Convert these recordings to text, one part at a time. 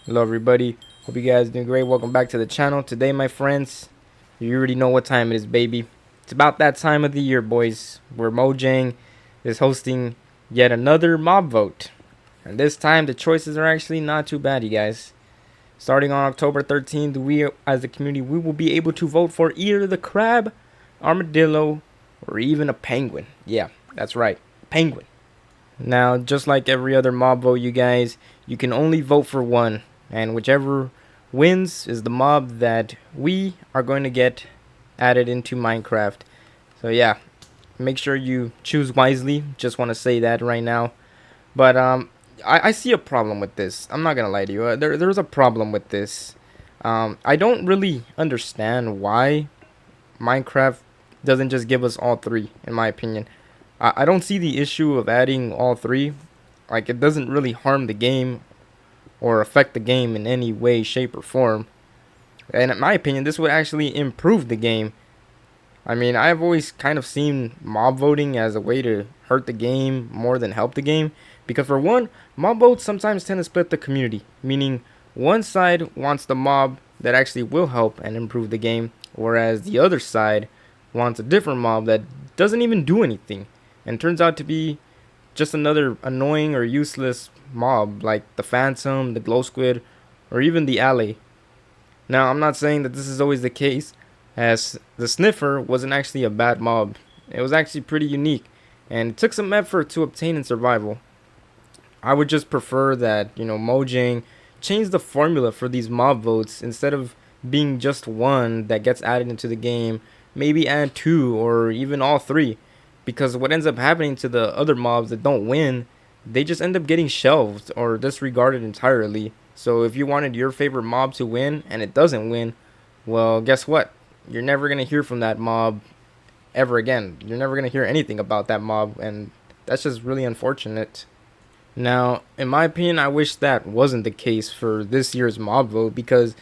Hello everybody, hope you guys are doing great. Welcome back to the channel. Today, my friends, you already know what time it is, baby. It's about that time of the year, boys, where Mojang is hosting yet another mob vote. And this time the choices are actually not too bad, you guys. Starting on October 13th, we as a community, we will be able to vote for either the crab, armadillo, or even a penguin. Yeah, that's right, penguin. Now, just like every other mob vote, you guys, you can only vote for one, and whichever wins is the mob that we are going to get added into Minecraft. So yeah, make sure you choose wisely. Just want to say that right now. But I see a problem with this. I'm not gonna lie to you. There's a problem with this. I don't really understand why Minecraft doesn't just give us all three. In my opinion, I don't see the issue of adding all three. Like, it doesn't really harm the game or affect the game in any way, shape, or form. And in my opinion, this would actually improve the game. I mean, I've always kind of seen mob voting as a way to hurt the game more than help the game. Because for one, mob votes sometimes tend to split the community. Meaning, one side wants the mob that actually will help and improve the game, whereas the other side wants a different mob that doesn't even do anything and turns out to be just another annoying or useless mob like the Phantom, the Glow Squid, or even the Alley. Now, I'm not saying that this is always the case, as the Sniffer wasn't actually a bad mob. It was actually pretty unique, and it took some effort to obtain in survival. I would just prefer that, Mojang change the formula for these mob votes instead of being just one that gets added into the game, maybe add two or even all three. Because what ends up happening to the other mobs that don't win, they just end up getting shelved or disregarded entirely. So if you wanted your favorite mob to win and it doesn't win, well, guess what? You're never going to hear from that mob ever again. You're never going to hear anything about that mob, and that's just really unfortunate. Now, in my opinion, I wish that wasn't the case for this year's mob vote, because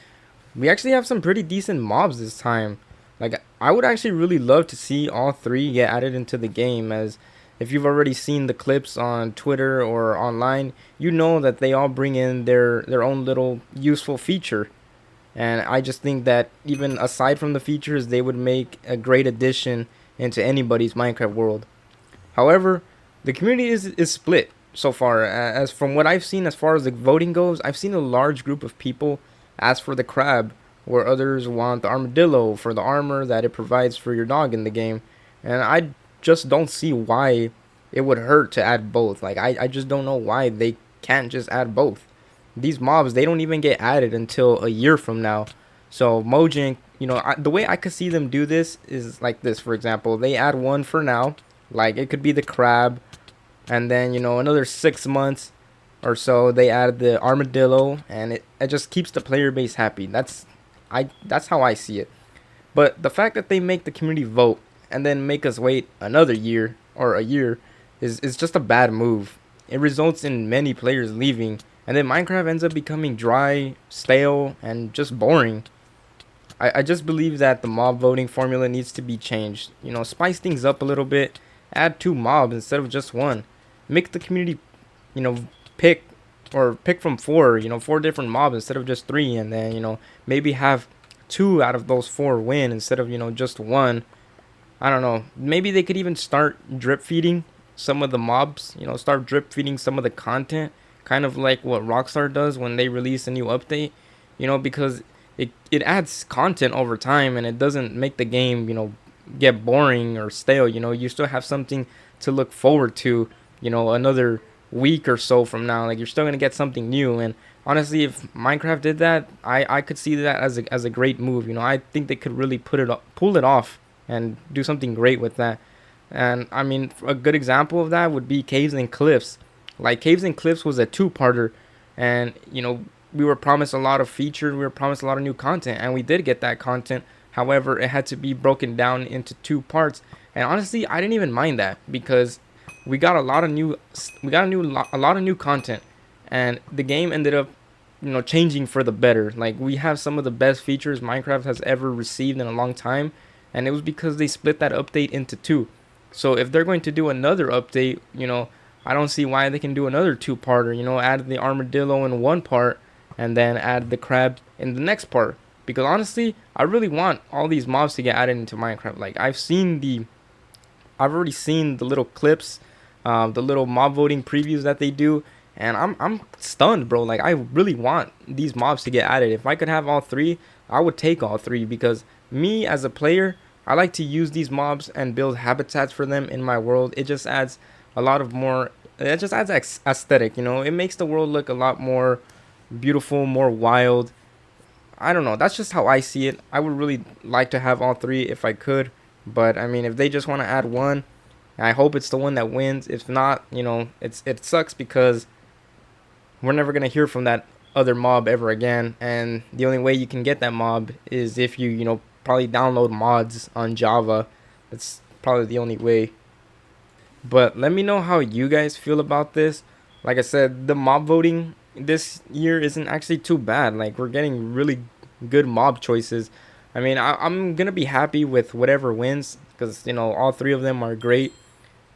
we actually have some pretty decent mobs this time. Like, I would actually really love to see all three get added into the game, as if you've already seen the clips on Twitter or online, you know that they all bring in their own little useful feature. And I just think that even aside from the features, they would make a great addition into anybody's Minecraft world. However, the community is split so far. As from what I've seen, as far as the voting goes, I've seen a large group of people ask for the crab, where others want the armadillo for the armor that it provides for your dog in the game. And I just don't see why it would hurt to add both. Like, I just don't know why they can't just add both. These mobs, they don't even get added until a year from now. So Mojang, the way I could see them do this is like this. For example, they add one for now, like it could be the crab, and then another 6 months or so they add the armadillo, and it just keeps the player base happy. That's how I see it. But the fact that they make the community vote and then make us wait another year or a year is just a bad move. It results in many players leaving, and then Minecraft ends up becoming dry, stale, and just boring. I just believe that the mob voting formula needs to be changed. Spice things up a little bit. Add two mobs instead of just one. Make the community, you know, pick pick from four, four different mobs instead of just three, and then, maybe have two out of those four win instead of, just one. I don't know. Maybe they could even start drip feeding some of the mobs, start drip feeding some of the content, kind of like what Rockstar does when they release a new update, because it adds content over time, and it doesn't make the game, get boring or stale. You still have something to look forward to, another week or so from now. Like, you're still gonna get something new. And honestly, if Minecraft did that, I could see that as a great move. I think they could really pull it off and do something great with that. And I mean, a good example of that would be Caves and Cliffs. Like, Caves and Cliffs was a two-parter, and we were promised a lot of features, we were promised a lot of new content, and we did get that content. However, it had to be broken down into two parts, and honestly, I didn't even mind that, because we got a lot of new content, and the game ended up changing for the better. Like, we have some of the best features Minecraft has ever received in a long time, and it was because they split that update into two. So if they're going to do another update, I don't see why they can do another two-parter. Add the armadillo in one part, and then add the crab in the next part. Because honestly, I really want all these mobs to get added into Minecraft. Like I've already seen the little clips, the little mob voting previews that they do, and I'm stunned, bro. Like I really want these mobs to get added. If I could have all three, I would take all three because me as a player, I like to use these mobs and build habitats for them in my world. It just adds a lot of more. It just adds aesthetic, you know. It makes the world look a lot more beautiful, more wild. I don't know. That's just how I see it. I would really like to have all three if I could. But I mean, if they just want to add one, I hope it's the one that wins. If not, you know, it sucks because we're never gonna hear from that other mob ever again. And the only way you can get that mob is if you know, probably download mods on Java. That's probably the only way. But let me know how you guys feel about this. Like I said, the mob voting this year isn't actually too bad. Like we're getting really good mob choices. I mean, I'm gonna be happy with whatever wins because you know all three of them are great.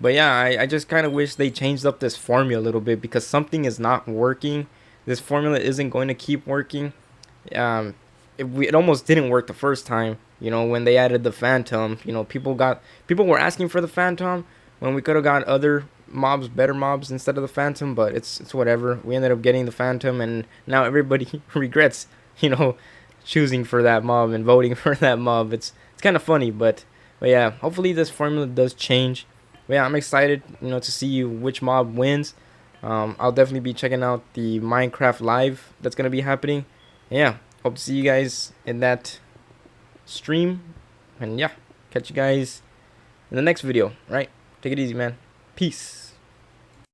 But yeah, I just kind of wish they changed up this formula a little bit because something is not working. This formula isn't going to keep working. Um, it almost didn't work the first time. You know, when they added the Phantom, you know, people were asking for the Phantom when we could have got other mobs, better mobs instead of the Phantom. But it's whatever. We ended up getting the Phantom, and now everybody regrets, you know, choosing for that mob and voting for that mob. It's kind of funny, but yeah, hopefully this formula does change. But yeah, I'm excited, you know, to see which mob wins. I'll definitely be checking out the Minecraft live that's gonna be happening. And yeah, hope to see you guys in that stream. And yeah, catch you guys in the next video. Right? Take it easy, man. Peace.